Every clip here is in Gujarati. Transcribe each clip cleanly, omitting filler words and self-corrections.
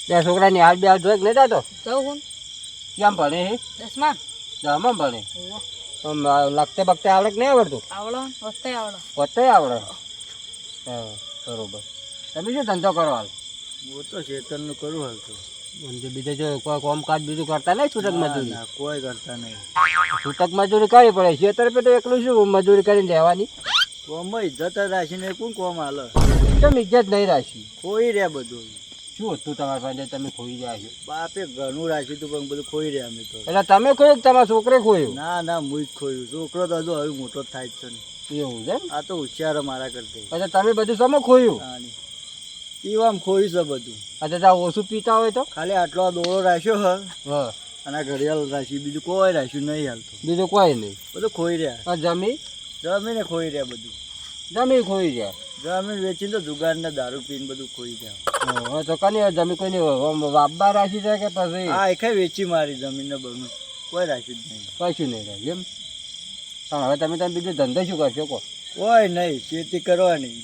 બે છોકરાની હાલ બે હાલ જોઈ નહીં જાતો જવું કેમ ભણે હે 10માં દસમાં ભણે ઓહો તો લખતે બખતે આવડે કે નહીં આવડતું આવડો વસ્તે આવડો પોતે આવડે હા બરોબર તમે શું ધંધો કરો હાલ હું તો ચેતનનું કરું હાલ તો બીજે જો કોઈ કામકાજ બીજું કરતા નહીં છૂટક મજૂરી ના, કોઈ કરતા નહીં. છૂટક મજૂરી કરવી પડે ખેતર પે તો એકલું શું મજૂરી કરીને રહેવાની કોમમાં ઇજ્જત જ રાખીને કોણ કોમ હાલે કેમ ઇજ્જત નહીં રાખી ખોઈ રહ્યા બધું. શું હતું તમારા પાસે તમે ખોઈ રહ્યા છો બાપે ઘણું રાખ્યું હતું પણ બધું ખોઈ રહ્યા અમે તો. એટલે તમે ખોયું કે તમારા છોકરે ખોયું ના ના હું જ ખોયું. છોકરો તો હજુ હવે મોટો જ થાય જ છે ને. એવું છે આ તો હોશિયાર મારા કરતા. એટલે તમે બધું સમો ખોયું પીવામાં ખોયું છે બધું. અચ્છા ત્યાં ઓછું પીતા હોય તો ખાલી આટલો આ દોરો રાખ્યો હ હા અને આ ઘડિયાળ રાખી બીજું કોઈ રાખ્યું નહીં હાલ તો. બીજું કોઈ નહીં બધું ખોઈ રહ્યા. આ જમી જમીને ખોઈ રહ્યા બધું. જમી ખોઈ ગયા જમીન વેચીને તો જુગાર ને દારૂ પીને બધું ખોઈ રહ્યા. હવે તો કની જમી કોઈ વાપબા રાખી છે કે પછી હા એ કઈ વેચી મારી જમીન ને બનું કોઈ રાખ્યું જ નહીં. કશું નહીં રાખ્યું એમ પણ હવે તમે બીજું ધંધો શું કરશો કહો કોઈ નહીં ખેતી કરવાની.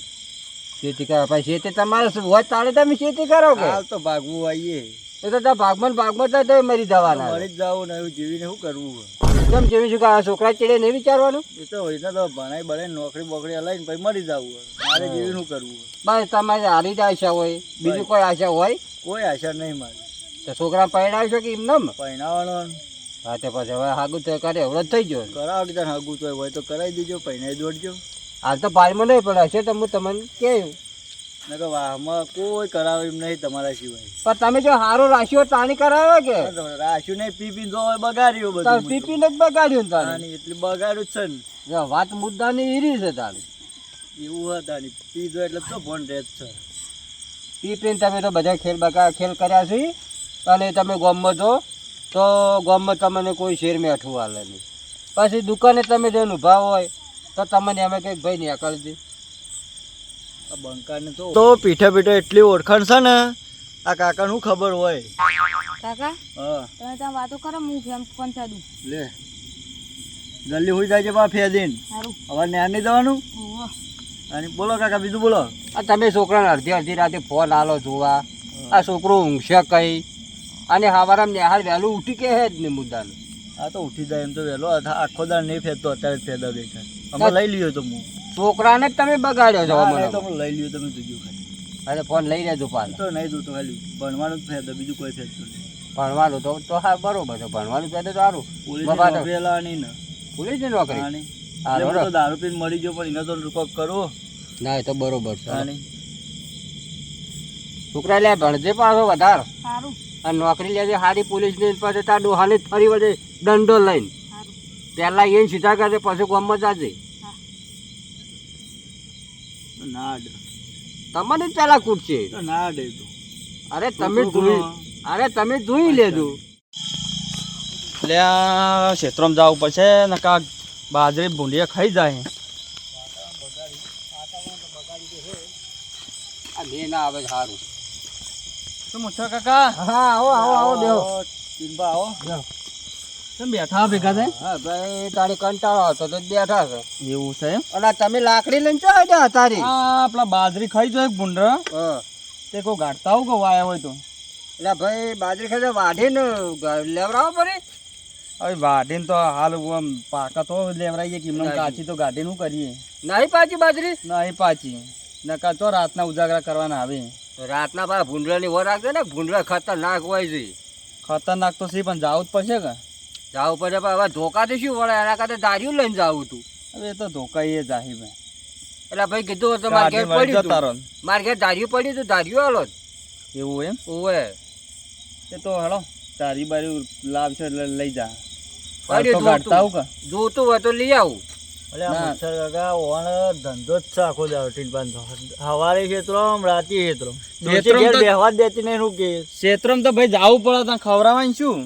ખેતી કરવા પછી ખેતી તમારે શું હોય તારે તમે ખેતી કરો કે હાલ તો ભાગવું આવીએ એ તો ત્યાં ભાગમાં તો તમે મરી જવાના મળી જ જવું ને એવું જીવીને શું કરવું. કેમ જેવી શું કે આ છોકરા ચીડે નહીં વિચારવાનું એ તો હોય ને તો ભણાઈ ભણે નોકરી બોકરી હલાવીને પછી મરી જવું. મારે જીવીને શું કરવું. બસ તમારે હારી જ આશા હોય બીજું કોઈ આશા હોય કોઈ આશા નહીં મારી. તો છોકરા પરણાવશો કે એમ નમ પહેણાવાનો હા તે પછી હવે હાગું તો કરે એવડો જ થઈ ગયો કરાવો કે તાર હગું તો હોય તો કરાવી દીજો પહેણાઈ દોડજો. હાલ તો પાલમાં નહીં પડે હશે તો હું તમને કહ્યું ને કે વાહમાં કોઈ કરાવે એમ નહીં તમારા સિવાય. પણ તમે જો સારું રાખ્યો તાણી કરાવે કે રાખ્યું નહીં પી પીને તો હવે બગાડ્યું તાર બધું. પીપીને જ બગાડ્યું ને તારે તાણી એટલી બગાડ્યું જ છે ને. જો વાત મુદ્દાની ઈરી છે તારી એવું હતા ને પીધો એટલે તો ફોન રહે જ છે. પીપીને તમે તો બધા ખેલ કર્યા છે અને તમે ગામમાં જો તો ગામમાં તમને કોઈ શેર મેઠું હાલે નહીં પછી દુકાને તમે જઈને ઊભા હોય તો તમને એમ કંઈક ભાઈ નીકળી દે આ બંકાને તો પીઠે પીઠે એટલી ઓળખાણ છે ને આ કાકાને શું ખબર હોય. કાકા હા તમે ત્યાં વાતો કરો હું ફેમ ફોન ચાલુ લે જલ્દી હોઈ જાય છે બા ફેદીન સારું હવે ન્યા નહીં જવાનું. ઓહો અને બોલો કાકા બીજું બોલો. આ તમે છોકરાને અડધી રાતે ફોન આલો જોવા આ છોકરો ઊંઘશે કઈ અને હવારમાં નિહાળ વહેલું ઉઠી કે હે જ ને મુદ્દાનું આ તો ઉઠી જાય એમ તો વહેલો આખો દાળ નહીં ફેદતો અત્યારે જ ફેદા બેઠા. અમે લઈ લ્યો તો હું છોકરાને જ તમે બગાડ્યો છો તો હમણાં. અમે લઈ લ્યો તમે જોજો ખાલી. અરે ફોન લઈ લેજો પાછો તો નહીં જોતો ખાલી ભણવાનું જ ફેદો બીજું કોઈ ફેદતું નહીં. ભણવાનું તો હા બરોબર છે ભણવાનું પહેલે તો સારું પોલીસ બાબા તો નોકરી લાવવાની ને પોલીસની નોકરી આની. હારું એટલે રો. હું તો દારૂ પીને મરી ગયો પણ એને તો કોક કરવો. ના એ તો બરોબર છે આની. છોકરા લે ભણજે પાછો વધારે સારું અને નોકરી લેજે સારી પોલીસની પછી તાર ડોહાને જ ફરી વળે દંડો લઈને સારું પહેલા એને સીધા કરજે પછી ગામમાં જાજે ના ડે તમને જ પહેલા કૂટશે તો ના ડે તો અરે તમે જોઈ લેજો એટલે આ ક્ષેત્રમાં જવું પડશે ને કાંક બાજરી ભૂંડિયા ખાઈ જાય. આ બે ના આવે સારું તો મુઠ્ઠા કાકા હા આવો બેહો ચિંપા આવો બેહો. કેમ બેઠા ભેગા થાય. હા ભાઈ તારી કંટાળો હતો તો જ બેઠા છે એવું છે એમ. અને તમે લાકડી લઈને ચો આવ્યા તારી આ પેલા બાજરી ખાઈ જાય ભૂંડરા હા તે કોઈ ગાંઠતા હોય કે વાયા હોય તો એટલે ભાઈ બાજરી ખાતે વાઢીને લેવડાવો પડે હવે વાઢીને તો હાલ આમ પાકા તો લેવરાઈએ કે એમને કાચી તો ગાઢી નું કરીએ. નહીં પાછી બાજરી નહીં પાછી નકા તો રાતના ઉજાગરા કરવાના આવે. રાતના પાછા ભૂંડરાની વર રાખજો ને ભૂંડરા ખતરનાક હોય છે ખતરનાક તો સી પણ જવું જ પડશે કે જાવું પડે પણ હવે ધોકાથી શું વળે એના કરતા દારિયું લઈને જાવું તું હવે એ તો ધોકા એ જાહી ભાઈ. એટલે ભાઈ કીધું તો મારે ઘેર પડ્યું તારો હતું મારે ઘેર ધાર્યું પડ્યું હતું ધાર્યું હાલો એવું એમ. ઓવે એ તો હેડો તારી બારી લાવશે એટલે લઈ જા. પડ્યું તો ગાંઠતા આવું કે જોતું હોય તો લઈ આવું ધંધો જ છે આખો હવારે ખેતરો રાતે ખેતરો ક્ષેત્રમાં દેતી નહીં શું કે ક્ષેત્રમાં તો ભાઈ જવું પડે ત્યાં ખવડાવવાનું શું.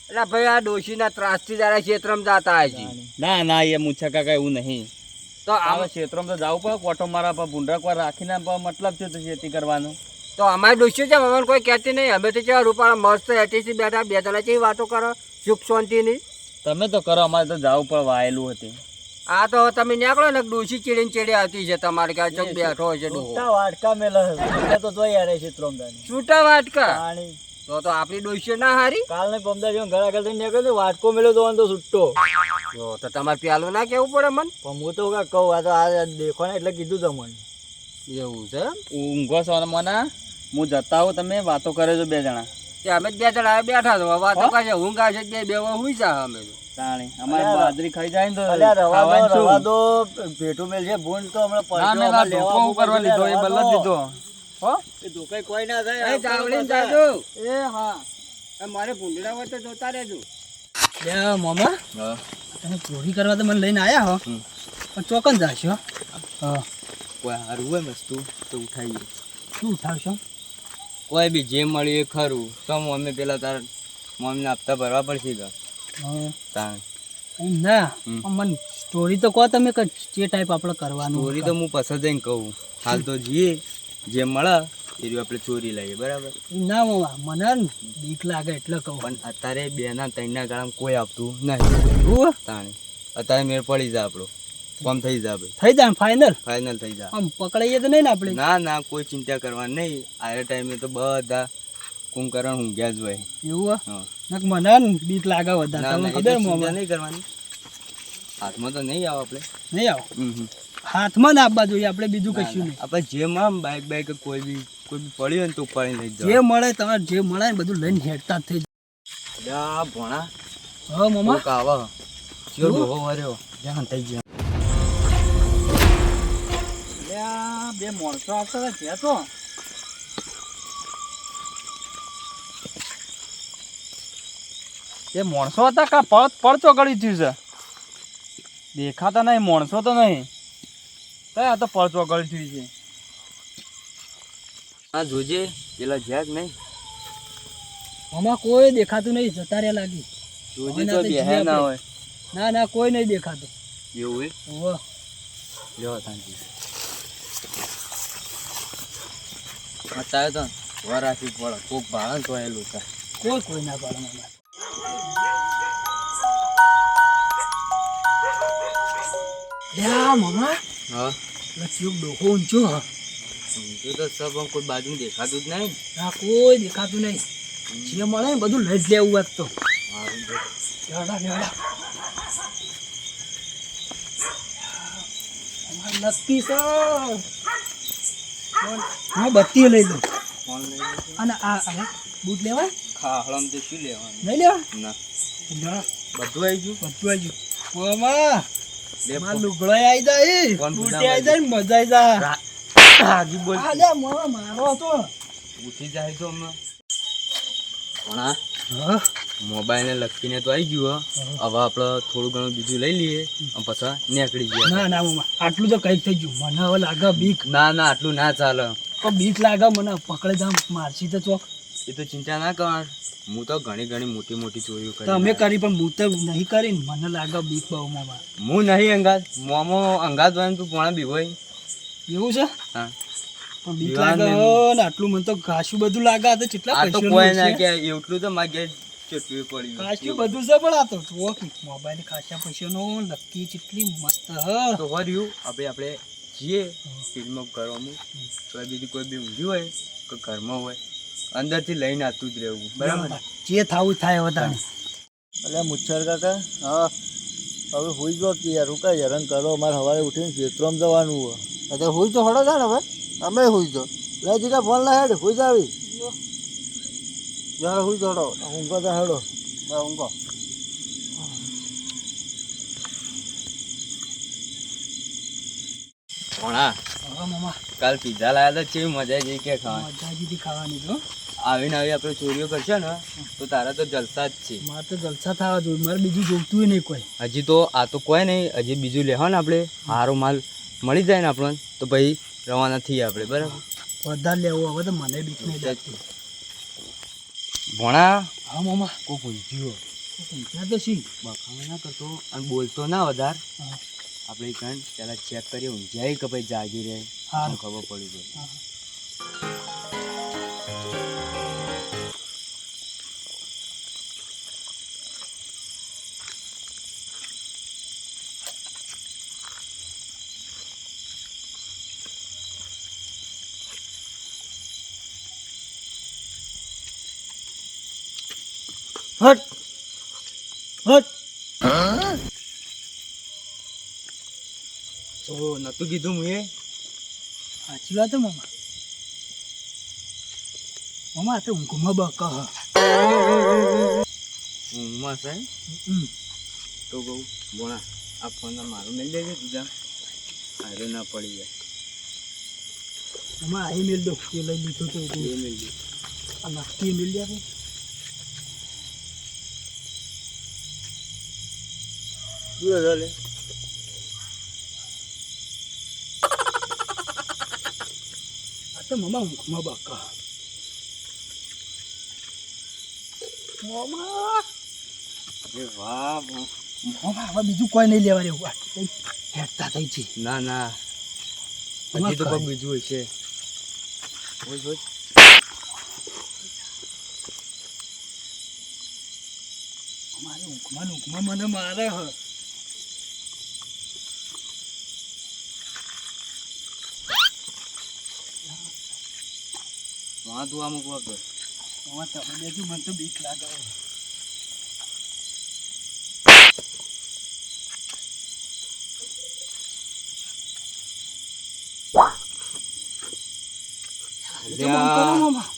એટલે ભાઈ આ ડોશીના ત્રાસથી જરા ક્ષેત્રમાં જતા હજી ના ના એ મુછા કાકા એવું નહીં. તો હવે ક્ષેત્રમાં તો જવું પડે કોટો મારા પર ભૂંડરા કોઈ રાખીને મતલબ છે તો ખેતી કરવાનો. તો અમારી ડોશી છે અમને કોઈ કહેતી નહીં અમે તો કેવા રૂપાળા મસ્ત એટીસી બેઠા બે જણા કેવી વાતો કરો સુખ શાંતિની તમે તો કરો અમારે તો જવું પડે વાયેલું હતી. આ તો તમે નીકળો ને ડોસી ચીડીને ચીડી આવતી છે તમારે ક્યાં ચોક બેઠો હોય છે ડોહો વાટકા મેલે તો જોઈ યાર ક્ષેત્રમાં જાને છૂટા વાટકા પાણી તો આપણી ડોસી ના હારી કાલ ને ગમદા જેવો ઘર આગળ થઈને નીકળ્યો વાટકો મેલ્યો તો તો છૂટો જો તો તમારે પેલું ના કેવું પડે મન પણ હું તો કહું આ તો આ દેખો ને એટલે કીધું તમને એવું છે એમ? ઊંઘો છો મને હું જતા આવું તમે વાતો કરે છો બે જણા તે અમે જ બે જણા બેઠા તો વાતો કાશે ઊંઘ આવશે બે બેવા હુઈ જા અમે તો તાણી અમારે બાજરી ખાઈ જાય ને તો રવા દો ભેટું મેલ છે ભૂંડ તો હમણાં પડ્યો લેવા કરવા લીધો એ બલ્લ દીધો હો એ ધોકાઈ કોઈ ના થાય એ ચાવડીને જાજો એ હા મારે ભૂંડડા હોય તો જોતા રહેજો લે મામા તમે ચોરી કરવા તો મને લઈને આયા હો પણ ચોકન જાશો હા કોઈ હારું હોય મસ્તુ તો ઉઠાઈએ શું ઉઠાવશો કોઈ બી જે મળ્યું એ ખરું તો અમે પેલા તાર મમ્મીને હપ્તા ભરવા પડશે કે તાણ એમ ના મને સ્ટોરી તો કહો તમે કે જે ટાઈપ આપણે કરવાનું ચોરી તો હું પસંદ જઈને કહું હાલ તો જઈએ જે મળે એ રહ્યું આપણે ચોરી લઈએ બરાબર એમ ના મામા મને ને બીક લાગે એટલે કહું પણ અત્યારે બે ના ત્રણના ગાળામાં કોઈ આપતું નહીં તાણે અત્યારે મેળ પડી જાય આપણો કોમ થઈ જાય ભાઈ થઈ જાય ફાઇનલ ફાઇનલ થઈ જાય આમ પકડાઈએ તો નહીં ને આપણે ના ના કોઈ ચિંતા કરવાની નહીં આ ટાઈમે તો બધા કુંભકરણ ઊંઘ્યા જ હોય એવું હા નક મને ને બીક લાગે વધારે ના તમને ના એ તો ખબર ચિંતા મામા નહીં કરવાની હાથમાં તો નહીં આવો આપણે નહીં આવો હાથમાં ના આપવા જોઈએ આપણે બીજું કશું નહીં આપણે જે માં બાઈક બાઈક કોઈ બી પડ્યું હોય ને તો ઉપાડી લઈ જે મળે તમારે જે મળે ને બધું લઈને હેડતા જ થઈ જાય ભણા હા મામા કોક આવા ચિયો ડોહો વર્યો જ્યાં થઈ ગયા બે માણસો આવતા હતા તો એ માણસો હતા કા પડ ચોકડી થયું છે દેખાતા નહીં માણસો તો નહીં કયા તો પડ ચોકડી થયું છે હા જોજે પેલા જ્યાક નહીં મામા કોઈ દેખાતું નહીં જતા રહ્યા લાગી જોજે તો બેહે ના હોય ના ના કોઈ નહીં દેખાતું એવું ઓહો લ્યો શાંતિ અત્યારે તો વાર રાખવી પડે કોક ભાડે તો એલું થાય કોઈ ના પાડે મામા યા મામા હા લચ્યું ડોકો ઊંચો હા ઊંચું તો સબ કોઈ બાજુ દેખાતું જ નહીં ના કોઈ દેખાતું નહીં જે મળે ને બધું લઈ જ લેવું વાત તો મારું તો લેવડા લેવડા નક્કી છે હા બત્તી લઈ લો ફોન લઈ અને આ બૂટ લેવાય ખાહળમ તો શું લેવાનું નહીં લેવા ના લેવડા બધું આવી ગયું બધું આવી ગયું મામા લે માં લુગડો આવી જાય કોણ બૂટે બધા આવી જાય ને મજા આવી જાય હાજી બોલ આ લે મામા મારો હતો ઉઠી જાય તો હમણાં પણ આ હા મોબાઈલને લખીને તો આવી ગયું હવે આપણે થોડું ઘણું બીજું લઈ લઈએ અને પછી નીકળી જઈએ ના ના મામા આટલું તો કઈ થઈ ગયું મને હવે લાગે બીક ના ના આટલું ના ચાલે પણ બીક લાગે મને પકડે જામ મારસી તો ચોક એ તો ચિંતા ના કર હું તો ઘણી મોટી મોટી ચોરીઓ કરી તમે કરી પણ હું તો નહીં કરી ને મને લાગે બીક બહુ મામા હું નહીં અંગાત મોમો અંગાત હોય ને તું પોણા બી હોય એવું છે હા પણ બીક દીવાન લાગે ને- ને આટલું મને તો ઘાસું બધું લાગે આ તો કેટલા આ તો પૈસાનું કોઈ ના છે. કે એટલું તો મારે ઘેર ચટવી પડી ઘાસું બધું છે પણ આ તો જુઓ કે મોબાઈલ ખાસા પૈસાનો લકી કેટલી મસ્ત હ તો વર્યું આપણે જઈએ ફિલ્મ કરવામાં તો બીજું કોઈ બી ઊંઘ્યું હોય કે ઘરમાં હોય અંદરથી લઈને આવતું જ રહેવું બરાબર જે થાવું થાય હવે તાણે અલ્યા મુચ્છર કાકા હા હવે હોઈ ગયો કે યાર હું કઈ હેરાન કરો મારે સવારે ઉઠીને ક્ષેત્રમાં જવાનું હોય એટલે હુઈ તો હળો થાય ને હવે અમે હુઈ તો લે જીકા ફોન લા હેડ હોઈ જાવી જરા હુઈ જડો ઊંઘો તો હેડો ઊંઘો ભણા હા મામા કાલ પીઝા લાયા તો કેવી મજા આવી કે ખાવા મજા જીધી ખાવાની તો આવીને આવી આપણે ચોરીઓ કરશે ને તો તારા તો જલસા જ છે મારે તો જલસા થવા જોઈએ મારે બીજું જોઈતું નહીં કોઈ હજી તો આ તો કોઈ નહીં હજી બીજું લેવા ને આપણે સારો માલ મળી જાય ને આપણને તો ભાઈ રવાના થઈએ આપણે બરાબર વધારે લેવું હવે તો મને બીક નહીં લાગતી ભણા હા મામા કોઈ પૂછ્યું ત્યાં તો શી બખાડો ના કરતો અને બોલતો ના વધારે હા. આપણે કણ પહેલાં ચેક કરીએ ઊંઝાઈ કે ભાઈ જાગી રહે સારું. ખબર પડી જાય હા. હટ હટ ઓ નતું કીધું હું એ સાચી વાત હે મામા. મામા આ તો ઊંઘમાં બકા હ. ઊંઘમાં છે તો કહું બોણા આ ફોન મારો મેળ દેજે તું હારે ના પડી જાય મામા અહીં મેળ દો એ લઈ લીધો તો એ મેળ દે આ નક્કી મેળ દે આપણે. દૂર ચાલે આ તો મામા ઊંઘમાં બકા. મામા અરે વાહ મામા હવે બીજું કોઈ નહીં લેવા રહેવું. હેઠતા થઈ છે. ના ના આમાં હજી તો કઈ? કોઈ બીજું હોય છે ઓય ઓય મારે ઊંઘમાં મને મારે હ. વાં તું આમ કહો તો મામા તમે દેજો મને તો બીક લાગે.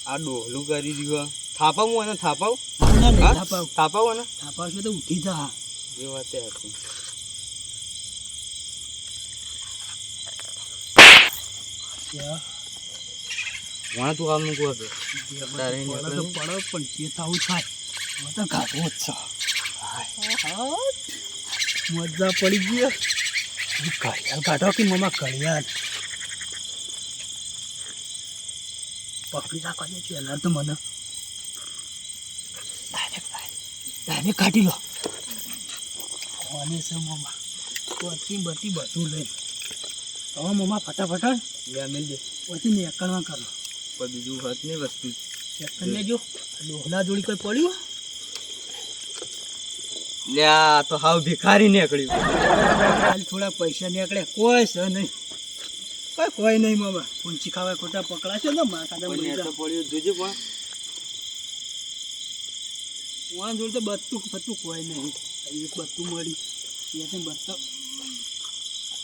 આ ડોહલું કરી દીધું થાપાવું અને થાપાવ ના નહીં હા? થાપાવ. થાપાવ અને થાપાવશે તો ઉઠી જા. એ વાત હતી વાં તું આમ કહો તો તારે એને પડો તો પડો પણ જે થવું થાય હવે તો ઘાટવો જ છે. મજા પડી ગઈ. ઘડિયાળ કાઢો કે મામા ઘડિયાળ પકડી રાખવા દે છે એના તો મને ડાયરેક્ટ કાઢી લો. અને છે મામા બધી બધી બધું લઈ હવે મામા ફટાફટ લે મેલ દે પછી નીકળવા કરો. કોઈ બીજું હોત નહીં વસ્તુ ચેક કરી લેજો ડોહલા જોડી કોઈ પડ્યું લે આ તો હાવ ભિખારી નીકળ્યું ખાલી થોડા પૈસા નીકળે કોઈ છે નહીં. કોઈ નહીં મામા ઊંચી ખાવા ખોટા પકડાશે ને માતા પડ્યું જોજે પણ વાં જોડે તો બત્તું ફતું કોઈ નહીં. એક બત્તું મળી એ તો બત્તો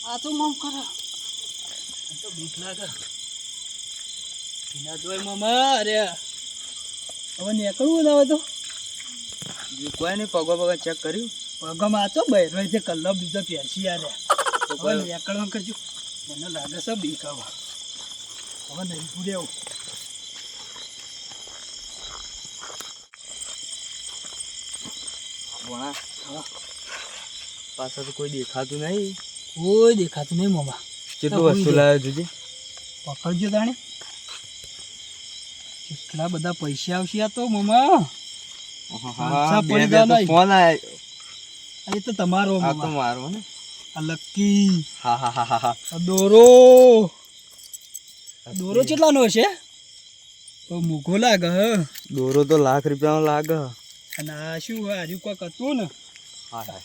આ તો મામ કરે આ તો બીક લાગે ના જોઈ મામા. અરે હવે નીકળવું ના હોય તો બીજું કોઈ નહીં પગવા પગા ચેક કર્યું પગમાં આ તો બહેરો છે કલ્લો બીજો પહેરસી યાર. તો હવે કોઈ નીકળવા કરજો મને લાગે છે બીક હવે હવે નહીં પૂરે આવું. ભણા પાછા તો કોઈ દેખાતું નહીં કોઈ દેખાતું નહીં મામા. કેટલું વસ્તુ લાવ્યો જોજે પકડજો તાણે કેટલા બધા પૈસા આવશે આ તો મામા. પાંચસા પડી જવાના. ફોન આવ્યો એ તો તમારો આ તો મામા. મારો ને આ લક્કી હા હા હા હા હા આ દોરો દોરો કેટલાનો હશે તો મૂઘો લાગે હ. દોરો તો લાખ રૂપિયાનો લાગે અને આ શું હાર્યું કોક હતું ને હા હા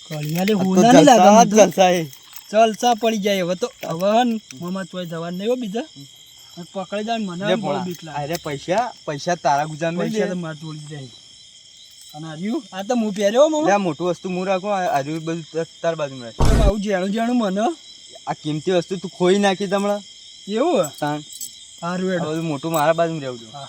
કળિયાલે હોના નહીં લાગે મને તો. જલસા એ જલસા પડી જાય હવે તો હવે હન મામા તોય જવાનું નહીં હો બીજા પકડી જાય મને લે બહુ ભણા બીક લાગે. અરે પૈસા તારા ગુજાર પૈસા નહીં તો મારે તોડી જાય. અને હાર્યું આ તો હું પહેર્યો મામા. લે મોટું વસ્તુ હું રાખું આજુ બધું તાર બાજુ રહે તો આવું જાણું જાણું મને આ કિંમતી વસ્તુ તું ખોઈ નાખી તમણા એવું તાણ સારું આ હેડો બધું મોટું મારા બાજુ રહેવું હા